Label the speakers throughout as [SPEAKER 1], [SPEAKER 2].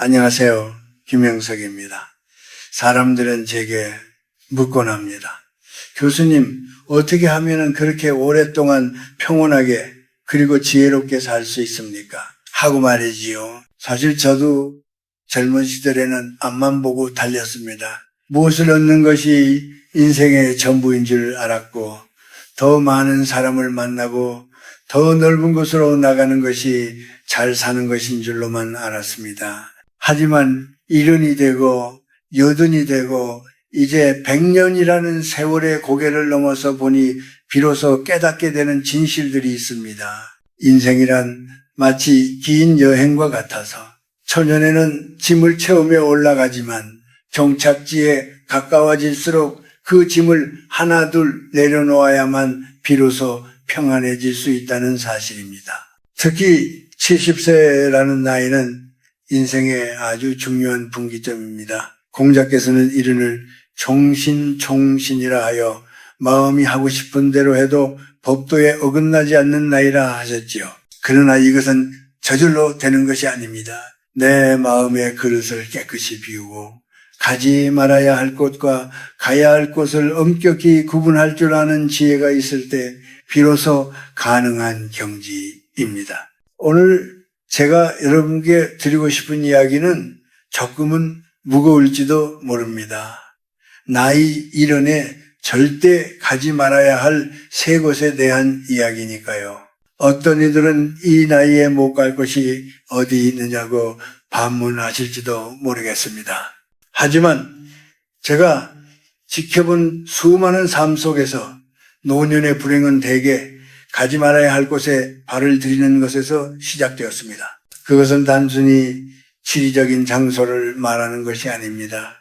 [SPEAKER 1] 안녕하세요. 김영석입니다. 사람들은 제게 묻곤 합니다. 교수님, 어떻게 하면 그렇게 오랫동안 평온하게 그리고 지혜롭게 살 수 있습니까? 하고 말이지요. 사실 저도 젊은 시절에는 앞만 보고 달렸습니다. 무엇을 얻는 것이 인생의 전부인 줄 알았고, 더 많은 사람을 만나고 더 넓은 곳으로 나가는 것이 잘 사는 것인 줄로만 알았습니다. 하지만 70이 되고 80이 되고 이제 100년이라는 세월의 고개를 넘어서 보니 비로소 깨닫게 되는 진실들이 있습니다. 인생이란 마치 긴 여행과 같아서 초년에는 짐을 채우며 올라가지만 종착지에 가까워질수록 그 짐을 하나 둘 내려놓아야만 비로소 평안해질 수 있다는 사실입니다. 특히 70세라는 나이는 인생의 아주 중요한 분기점입니다. 공자께서는 이른을 종신총신이라 하여 마음이 하고 싶은 대로 해도 법도에 어긋나지 않는 나이라 하셨지요. 그러나 이것은 저절로 되는 것이 아닙니다. 내 마음의 그릇을 깨끗이 비우고 가지 말아야 할 곳과 가야 할 곳을 엄격히 구분할 줄 아는 지혜가 있을 때 비로소 가능한 경지입니다. 오늘 제가 여러분께 드리고 싶은 이야기는 조금은 무거울지도 모릅니다. 나이 이른에 절대 가지 말아야 할 세 곳에 대한 이야기니까요. 어떤 이들은 이 나이에 못 갈 곳이 어디 있느냐고 반문하실지도 모르겠습니다. 하지만 제가 지켜본 수많은 삶 속에서 노년의 불행은 대개 가지 말아야 할 곳에 발을 들이는 것에서 시작되었습니다. 그것은 단순히 지리적인 장소를 말하는 것이 아닙니다.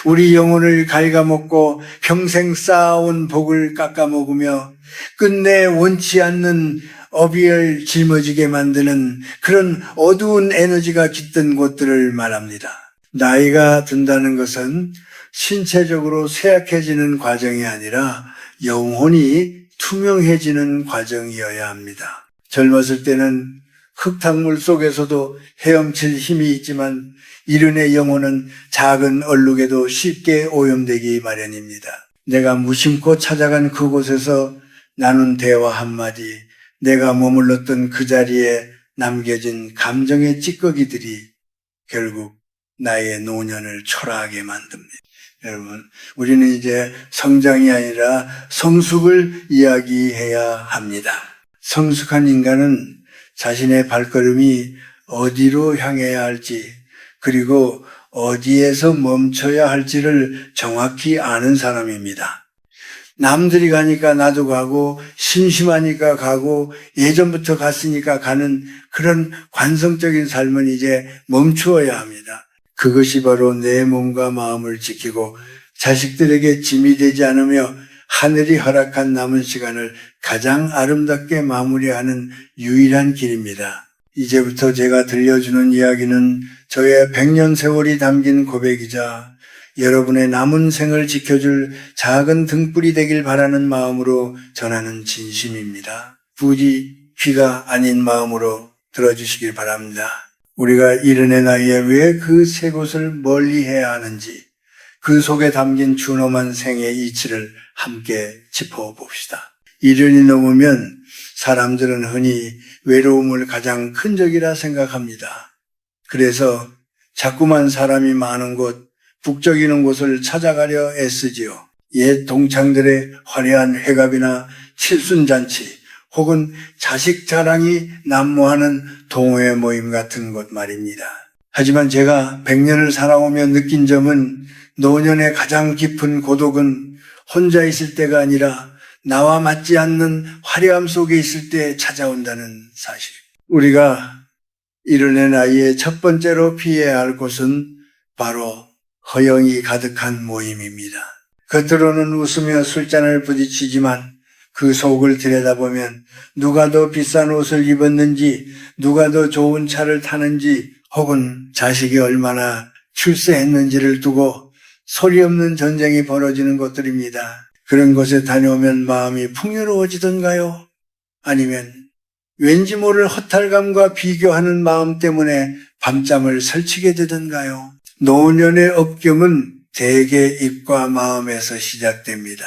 [SPEAKER 1] 우리 영혼을 갉아먹고 평생 쌓아온 복을 깎아먹으며 끝내 원치 않는 어비를 짊어지게 만드는 그런 어두운 에너지가 깃든 곳들을 말합니다. 나이가 든다는 것은 신체적으로 쇠약해지는 과정이 아니라 영혼이 투명해지는 과정이어야 합니다. 젊었을 때는 흙탕물 속에서도 헤엄칠 힘이 있지만 이른의 영혼은 작은 얼룩에도 쉽게 오염되기 마련입니다. 내가 무심코 찾아간 그곳에서 나눈 대화 한마디, 내가 머물렀던 그 자리에 남겨진 감정의 찌꺼기들이 결국 나의 노년을 초라하게 만듭니다. 여러분, 우리는 이제 성장이 아니라 성숙을 이야기해야 합니다. 성숙한 인간은 자신의 발걸음이 어디로 향해야 할지, 그리고 어디에서 멈춰야 할지를 정확히 아는 사람입니다. 남들이 가니까 나도 가고, 심심하니까 가고, 예전부터 갔으니까 가는 그런 관성적인 삶은 이제 멈추어야 합니다. 그것이 바로 내 몸과 마음을 지키고 자식들에게 짐이 되지 않으며 하늘이 허락한 남은 시간을 가장 아름답게 마무리하는 유일한 길입니다. 이제부터 제가 들려주는 이야기는 저의 100년 세월이 담긴 고백이자 여러분의 남은 생을 지켜줄 작은 등불이 되길 바라는 마음으로 전하는 진심입니다. 부디 귀가 아닌 마음으로 들어주시길 바랍니다. 우리가 이른의 나이에 왜 그 세 곳을 멀리 해야 하는지 그 속에 담긴 준엄한 생의 이치를 함께 짚어봅시다. 이른이 넘으면 사람들은 흔히 외로움을 가장 큰 적이라 생각합니다. 그래서 자꾸만 사람이 많은 곳, 북적이는 곳을 찾아가려 애쓰지요. 옛 동창들의 화려한 회갑이나 칠순잔치, 혹은 자식 자랑이 난무하는 동호회 모임 같은 곳 말입니다. 하지만 제가 100년을 살아오며 느낀 점은 노년의 가장 깊은 고독은 혼자 있을 때가 아니라 나와 맞지 않는 화려함 속에 있을 때 찾아온다는 사실. 우리가 이른의 나이에 첫 번째로 피해야 할 곳은 바로 허영이 가득한 모임입니다. 겉으로는 웃으며 술잔을 부딪히지만 그 속을 들여다보면 누가 더 비싼 옷을 입었는지, 누가 더 좋은 차를 타는지, 혹은 자식이 얼마나 출세했는지를 두고 소리 없는 전쟁이 벌어지는 곳들입니다. 그런 곳에 다녀오면 마음이 풍요로워지던가요? 아니면 왠지 모를 허탈감과 비교하는 마음 때문에 밤잠을 설치게 되던가요? 노년의 업경은 대개 입과 마음에서 시작됩니다.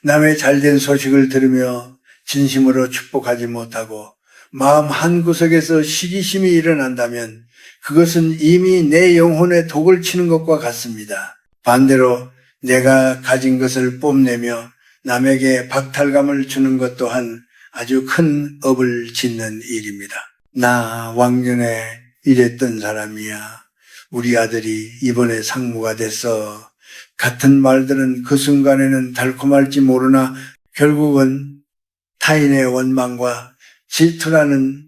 [SPEAKER 1] 남의 잘된 소식을 들으며 진심으로 축복하지 못하고 마음 한구석에서 시기심이 일어난다면 그것은 이미 내 영혼에 독을 치는 것과 같습니다. 반대로 내가 가진 것을 뽐내며 남에게 박탈감을 주는 것 또한 아주 큰 업을 짓는 일입니다. 나 왕년에 이랬던 사람이야. 우리 아들이 이번에 상무가 됐어. 같은 말들은 그 순간에는 달콤할지 모르나 결국은 타인의 원망과 질투라는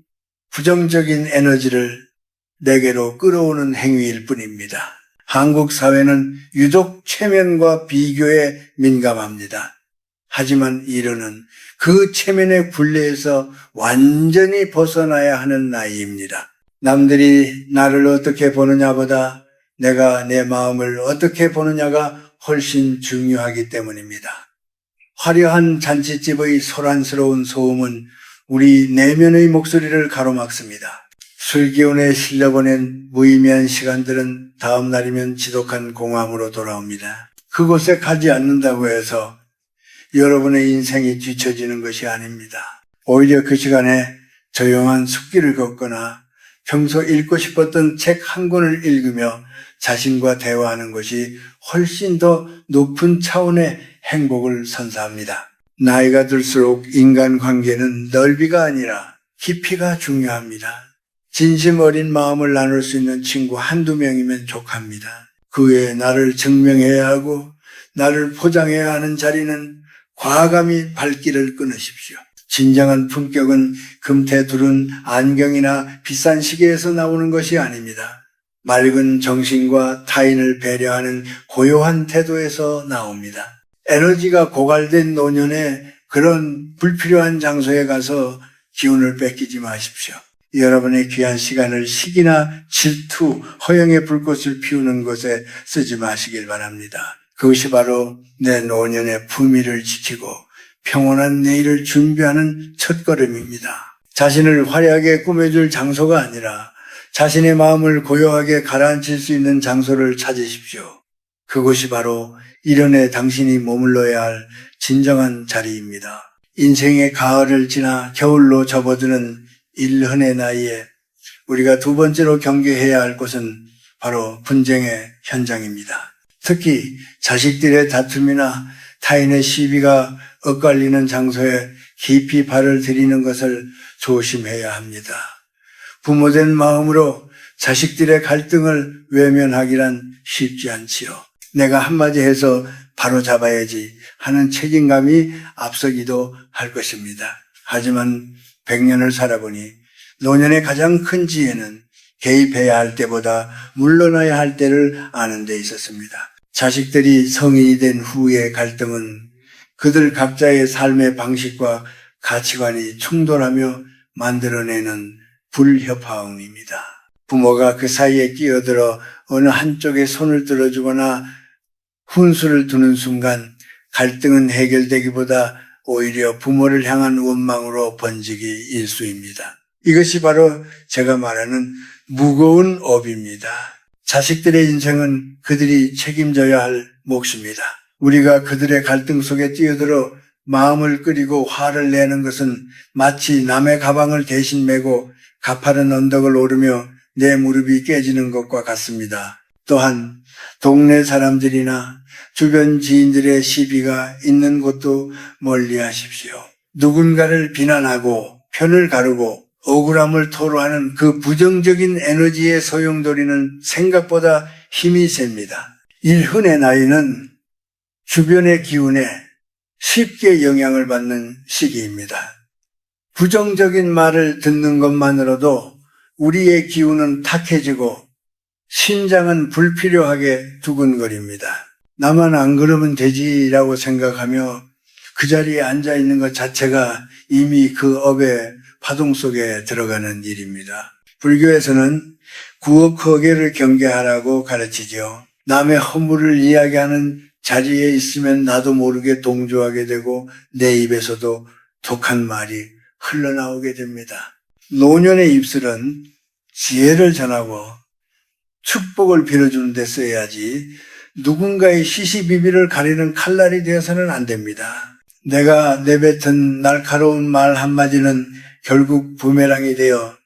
[SPEAKER 1] 부정적인 에너지를 내게로 끌어오는 행위일 뿐입니다. 한국 사회는 유독 체면과 비교에 민감합니다. 하지만 이르는 그 체면의 굴레에서 완전히 벗어나야 하는 나이입니다. 남들이 나를 어떻게 보느냐보다 내가 내 마음을 어떻게 보느냐가 훨씬 중요하기 때문입니다. 화려한 잔칫집의 소란스러운 소음은 우리 내면의 목소리를 가로막습니다. 술 기운에 실려보낸 무의미한 시간들은 다음 날이면 지독한 공허함으로 돌아옵니다. 그곳에 가지 않는다고 해서 여러분의 인생이 뒤처지는 것이 아닙니다. 오히려 그 시간에 조용한 숲길을 걷거나 평소 읽고 싶었던 책 한 권을 읽으며 자신과 대화하는 것이 훨씬 더 높은 차원의 행복을 선사합니다. 나이가 들수록 인간관계는 넓이가 아니라 깊이가 중요합니다. 진심 어린 마음을 나눌 수 있는 친구 한두 명이면 족합니다. 그 외에 나를 증명해야 하고 나를 포장해야 하는 자리는 과감히 발길을 끊으십시오. 진정한 품격은 금태 두른 안경이나 비싼 시계에서 나오는 것이 아닙니다. 맑은 정신과 타인을 배려하는 고요한 태도에서 나옵니다. 에너지가 고갈된 노년에 그런 불필요한 장소에 가서 기운을 뺏기지 마십시오. 여러분의 귀한 시간을 시기나 질투, 허영의 불꽃을 피우는 것에 쓰지 마시길 바랍니다. 그것이 바로 내 노년의 품위를 지키고 평온한 내일을 준비하는 첫걸음입니다. 자신을 화려하게 꾸며줄 장소가 아니라 자신의 마음을 고요하게 가라앉힐 수 있는 장소를 찾으십시오. 그곳이 바로 이련의 당신이 머물러야 할 진정한 자리입니다. 인생의 가을을 지나 겨울로 접어드는 일흔의 나이에 우리가 두 번째로 경계해야 할 곳은 바로 분쟁의 현장입니다. 특히 자식들의 다툼이나 타인의 시비가 엇갈리는 장소에 깊이 발을 들이는 것을 조심해야 합니다. 부모된 마음으로 자식들의 갈등을 외면하기란 쉽지 않지요. 내가 한마디 해서 바로 잡아야지 하는 책임감이 앞서기도 할 것입니다. 하지만 100년을 살아보니 노년의 가장 큰 지혜는 개입해야 할 때보다 물러나야 할 때를 아는 데 있었습니다. 자식들이 성인이 된 후의 갈등은 그들 각자의 삶의 방식과 가치관이 충돌하며 만들어내는 불협화음입니다. 부모가 그 사이에 끼어들어 어느 한쪽에 손을 들어주거나 훈수를 두는 순간 갈등은 해결되기보다 오히려 부모를 향한 원망으로 번지기 일쑤입니다. 이것이 바로 제가 말하는 무거운 업입니다. 자식들의 인생은 그들이 책임져야 할 몫입니다. 우리가 그들의 갈등 속에 뛰어들어 마음을 끓이고 화를 내는 것은 마치 남의 가방을 대신 메고 가파른 언덕을 오르며 내 무릎이 깨지는 것과 같습니다. 또한 동네 사람들이나 주변 지인들의 시비가 있는 곳도 멀리 하십시오. 누군가를 비난하고 편을 가르고 억울함을 토로하는 그 부정적인 에너지의 소용돌이는 생각보다 힘이 셉니다. 일흔의 나이는 주변의 기운에 쉽게 영향을 받는 시기입니다. 부정적인 말을 듣는 것만으로도 우리의 기운은 탁해지고 심장은 불필요하게 두근거립니다. 나만 안 그러면 되지라고 생각하며 그 자리에 앉아 있는 것 자체가 이미 그 업의 파동 속에 들어가는 일입니다. 불교에서는 구억허계를 경계하라고 가르치죠. 남의 허물을 이야기하는 자리에 있으면 나도 모르게 동조하게 되고 내 입에서도 독한 말이 흘러나오게 됩니다. 노년의 입술은 지혜를 전하고 축복을 빌어주는 데 써야지 누군가의 시시비비를 가리는 칼날이 되어서는 안 됩니다. 내가 내뱉은 날카로운 말 한마디는 결국 부메랑이 되어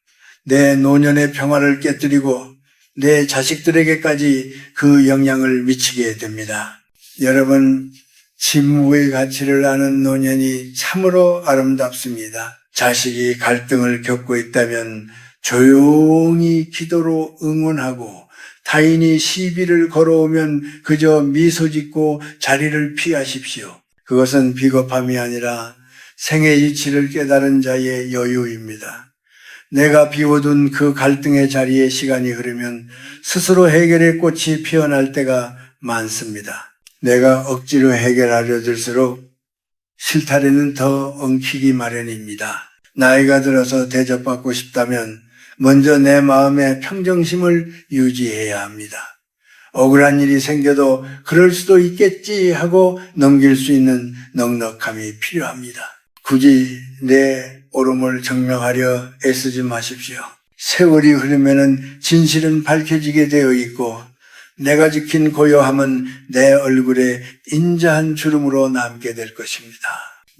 [SPEAKER 1] 내 노년의 평화를 깨뜨리고 내 자식들에게까지 그 영향을 미치게 됩니다. 여러분, 침묵의 가치를 아는 노년이 참으로 아름답습니다. 자식이 갈등을 겪고 있다면 조용히 기도로 응원하고 타인이 시비를 걸어오면 그저 미소 짓고 자리를 피하십시오. 그것은 비겁함이 아니라 생의 이치를 깨달은 자의 여유입니다. 내가 비워둔 그 갈등의 자리에 시간이 흐르면 스스로 해결의 꽃이 피어날 때가 많습니다. 내가 억지로 해결하려 들수록 실타래는 더 엉키기 마련입니다. 나이가 들어서 대접받고 싶다면 먼저 내 마음의 평정심을 유지해야 합니다. 억울한 일이 생겨도 그럴 수도 있겠지 하고 넘길 수 있는 넉넉함이 필요합니다. 굳이 내 옳음을 증명하려 애쓰지 마십시오. 세월이 흐르면 진실은 밝혀지게 되어 있고 내가 지킨 고요함은 내 얼굴에 인자한 주름으로 남게 될 것입니다.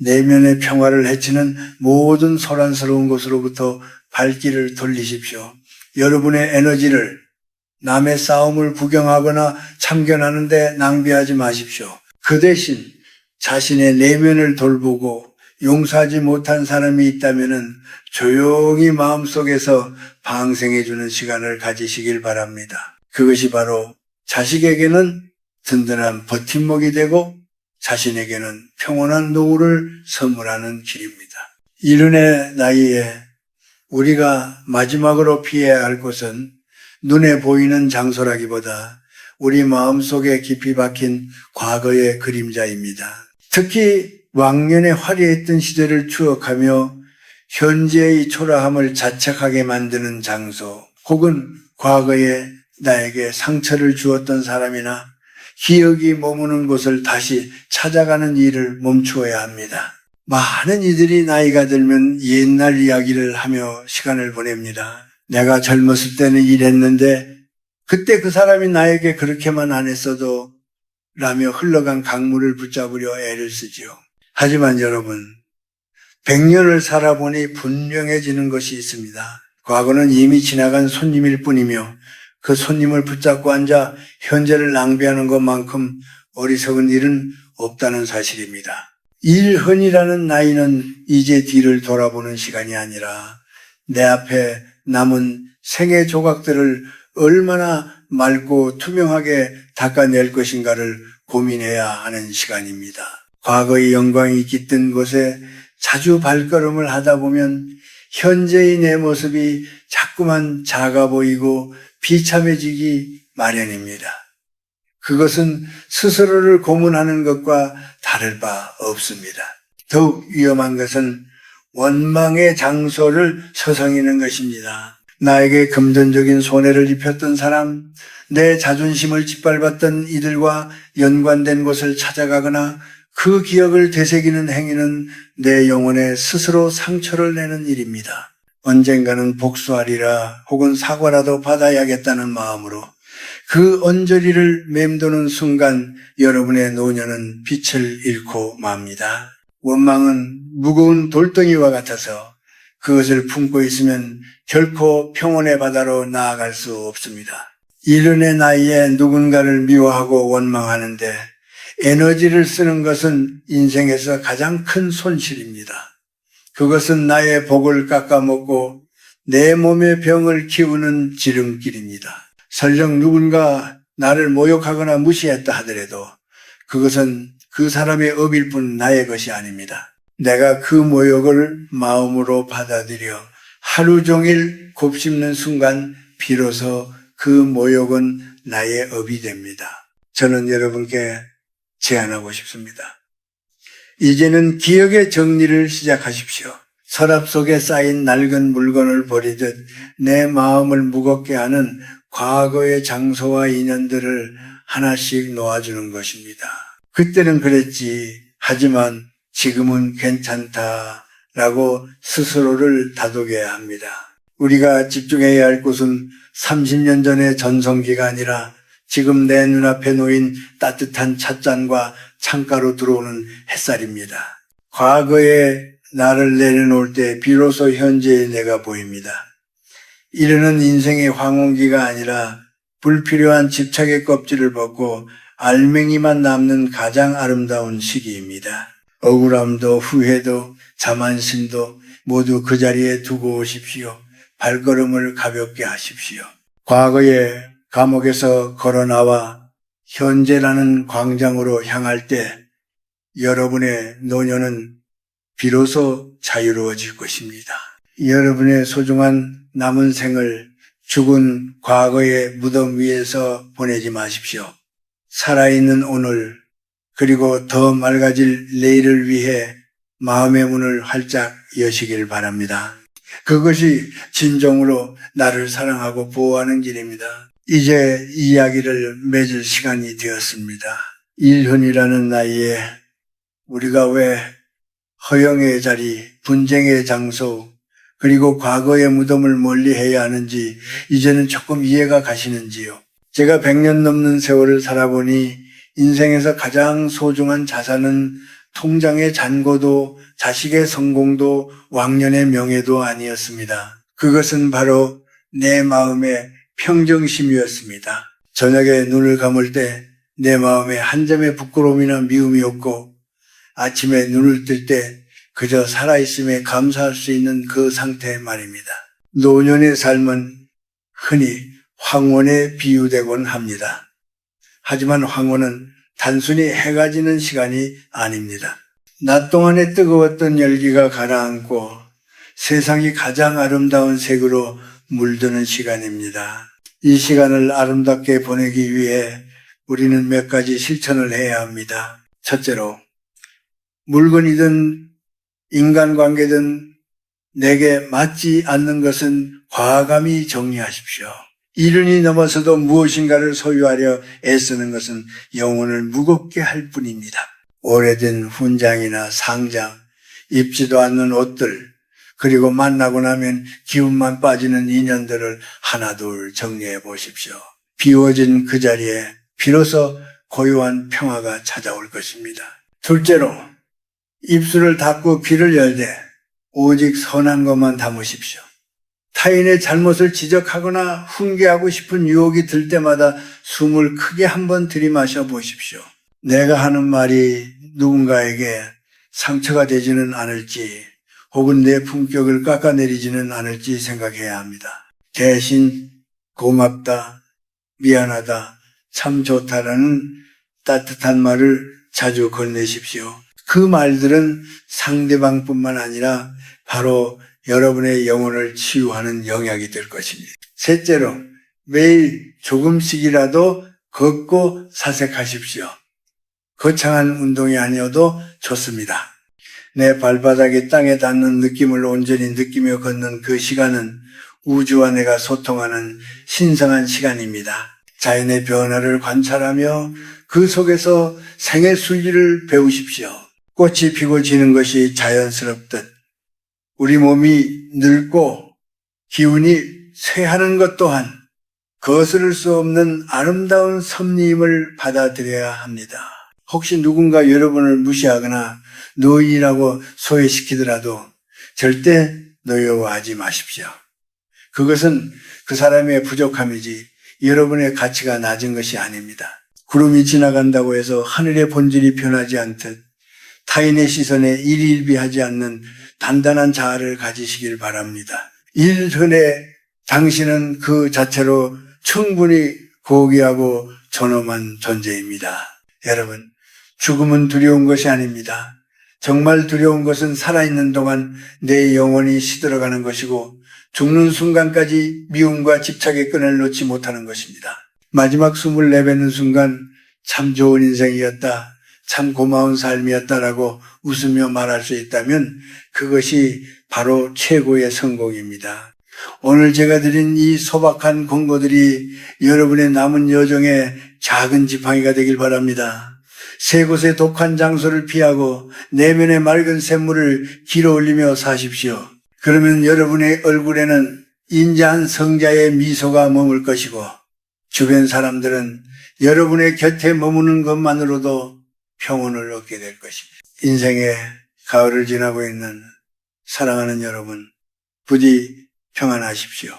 [SPEAKER 1] 내면의 평화를 해치는 모든 소란스러운 것으로부터 발길을 돌리십시오. 여러분의 에너지를 남의 싸움을 구경하거나 참견하는 데 낭비하지 마십시오. 그 대신 자신의 내면을 돌보고 용서하지 못한 사람이 있다면 조용히 마음속에서 방생해주는 시간을 가지시길 바랍니다. 그것이 바로 자식에게는 든든한 버팀목이 되고 자신에게는 평온한 노후를 선물하는 길입니다. 이른의 나이에 우리가 마지막으로 피해야 할 곳은 눈에 보이는 장소라기보다 우리 마음속에 깊이 박힌 과거의 그림자입니다. 특히 왕년에 화려했던 시대를 추억하며 현재의 초라함을 자책하게 만드는 장소, 혹은 과거에 나에게 상처를 주었던 사람이나 기억이 머무는 곳을 다시 찾아가는 일을 멈추어야 합니다. 많은 이들이 나이가 들면 옛날 이야기를 하며 시간을 보냅니다. 내가 젊었을 때는 이랬는데 그때 그 사람이 나에게 그렇게만 안 했어도 라며 흘러간 강물을 붙잡으려 애를 쓰지요. 하지만 여러분, 100년을 살아보니 분명해지는 것이 있습니다. 과거는 이미 지나간 손님일 뿐이며 그 손님을 붙잡고 앉아 현재를 낭비하는 것만큼 어리석은 일은 없다는 사실입니다. 일흔이라는 나이는 이제 뒤를 돌아보는 시간이 아니라 내 앞에 남은 생의 조각들을 얼마나 맑고 투명하게 닦아낼 것인가를 고민해야 하는 시간입니다. 과거의 영광이 깃든 곳에 자주 발걸음을 하다 보면 현재의 내 모습이 자꾸만 작아 보이고 비참해지기 마련입니다. 그것은 스스로를 고문하는 것과 다를 바 없습니다. 더욱 위험한 것은 원망의 장소를 서성이는 것입니다. 나에게 금전적인 손해를 입혔던 사람, 내 자존심을 짓밟았던 이들과 연관된 곳을 찾아가거나 그 기억을 되새기는 행위는 내 영혼에 스스로 상처를 내는 일입니다. 언젠가는 복수하리라 혹은 사과라도 받아야겠다는 마음으로 그 언저리를 맴도는 순간 여러분의 노년은 빛을 잃고 맙니다. 원망은 무거운 돌덩이와 같아서 그것을 품고 있으면 결코 평온의 바다로 나아갈 수 없습니다. 이른의 나이에 누군가를 미워하고 원망하는데 에너지를 쓰는 것은 인생에서 가장 큰 손실입니다. 그것은 나의 복을 깎아먹고 내 몸의 병을 키우는 지름길입니다. 설령 누군가 나를 모욕하거나 무시했다 하더라도 그것은 그 사람의 업일 뿐 나의 것이 아닙니다. 내가 그 모욕을 마음으로 받아들여 하루 종일 곱씹는 순간 비로소 그 모욕은 나의 업이 됩니다. 저는 여러분께 제안하고 싶습니다. 이제는 기억의 정리를 시작하십시오. 서랍 속에 쌓인 낡은 물건을 버리듯 내 마음을 무겁게 하는 과거의 장소와 인연들을 하나씩 놓아주는 것입니다. 그때는 그랬지. 하지만 지금은 괜찮다. 라고 스스로를 다독여야 합니다. 우리가 집중해야 할 곳은 30년 전의 전성기가 아니라 지금 내 눈앞에 놓인 따뜻한 찻잔과 창가로 들어오는 햇살입니다. 과거에 나를 내려놓을 때 비로소 현재의 내가 보입니다. 이르는 인생의 황혼기가 아니라 불필요한 집착의 껍질을 벗고 알맹이만 남는 가장 아름다운 시기입니다. 억울함도 후회도 자만심도 모두 그 자리에 두고 오십시오. 발걸음을 가볍게 하십시오. 과거에 감옥에서 걸어 나와 현재라는 광장으로 향할 때 여러분의 노년은 비로소 자유로워질 것입니다. 여러분의 소중한 남은 생을 죽은 과거의 무덤 위에서 보내지 마십시오. 살아있는 오늘 그리고 더 맑아질 내일을 위해 마음의 문을 활짝 여시길 바랍니다. 그것이 진정으로 나를 사랑하고 보호하는 길입니다. 이제 이야기를 맺을 시간이 되었습니다. 일흔이라는 나이에 우리가 왜 허영의 자리, 분쟁의 장소, 그리고 과거의 무덤을 멀리해야 하는지 이제는 조금 이해가 가시는지요? 제가 100년 넘는 세월을 살아보니 인생에서 가장 소중한 자산은 통장의 잔고도 자식의 성공도 왕년의 명예도 아니었습니다. 그것은 바로 내 마음의 평정심이었습니다. 저녁에 눈을 감을 때 내 마음에 한 점의 부끄러움이나 미움이 없고 아침에 눈을 뜰 때 그저 살아있음에 감사할 수 있는 그 상태 말입니다. 노년의 삶은 흔히 황혼에 비유되곤 합니다. 하지만 황혼은 단순히 해가 지는 시간이 아닙니다. 낮 동안에 뜨거웠던 열기가 가라앉고 세상이 가장 아름다운 색으로 물드는 시간입니다. 이 시간을 아름답게 보내기 위해 우리는 몇 가지 실천을 해야 합니다. 첫째로, 물건이든 인간관계든 내게 맞지 않는 것은 과감히 정리하십시오. 이른이 넘어서도 무엇인가를 소유하려 애쓰는 것은 영혼을 무겁게 할 뿐입니다. 오래된 훈장이나 상장, 입지도 않는 옷들, 그리고 만나고 나면 기운만 빠지는 인연들을 하나둘 정리해 보십시오. 비워진 그 자리에 비로소 고요한 평화가 찾아올 것입니다. 둘째로, 입술을 닫고 귀를 열되 오직 선한 것만 담으십시오. 타인의 잘못을 지적하거나 훈계하고 싶은 유혹이 들 때마다 숨을 크게 한번 들이마셔 보십시오. 내가 하는 말이 누군가에게 상처가 되지는 않을지 혹은 내 품격을 깎아내리지는 않을지 생각해야 합니다. 대신 고맙다, 미안하다, 참 좋다라는 따뜻한 말을 자주 건네십시오. 그 말들은 상대방뿐만 아니라 바로 여러분의 영혼을 치유하는 영약이 될 것입니다. 셋째로, 매일 조금씩이라도 걷고 사색하십시오. 거창한 운동이 아니어도 좋습니다. 내 발바닥이 땅에 닿는 느낌을 온전히 느끼며 걷는 그 시간은 우주와 내가 소통하는 신성한 시간입니다. 자연의 변화를 관찰하며 그 속에서 생의 순리를 배우십시오. 꽃이 피고 지는 것이 자연스럽듯 우리 몸이 늙고 기운이 쇠하는 것 또한 거스를 수 없는 아름다운 섭리임을 받아들여야 합니다. 혹시 누군가 여러분을 무시하거나 노인이라고 소외시키더라도 절대 노여워하지 마십시오. 그것은 그 사람의 부족함이지 여러분의 가치가 낮은 것이 아닙니다. 구름이 지나간다고 해서 하늘의 본질이 변하지 않듯 타인의 시선에 일일비하지 않는 단단한 자아를 가지시길 바랍니다. 일흔의 당신은 그 자체로 충분히 고귀하고 존엄한 존재입니다. 여러분, 죽음은 두려운 것이 아닙니다. 정말 두려운 것은 살아있는 동안 내 영혼이 시들어가는 것이고 죽는 순간까지 미움과 집착의 끈을 놓지 못하는 것입니다. 마지막 숨을 내뱉는 순간 참 좋은 인생이었다, 참 고마운 삶이었다라고 웃으며 말할 수 있다면 그것이 바로 최고의 성공입니다. 오늘 제가 드린 이 소박한 권고들이 여러분의 남은 여정에 작은 지팡이가 되길 바랍니다. 세 곳의 독한 장소를 피하고 내면의 맑은 샘물을 길어 올리며 사십시오. 그러면 여러분의 얼굴에는 인자한 성자의 미소가 머물 것이고 주변 사람들은 여러분의 곁에 머무는 것만으로도 평온을 얻게 될 것입니다. 인생의 가을을 지나고 있는 사랑하는 여러분, 부디 평안하십시오.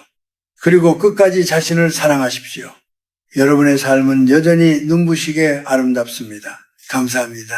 [SPEAKER 1] 그리고 끝까지 자신을 사랑하십시오. 여러분의 삶은 여전히 눈부시게 아름답습니다. 감사합니다.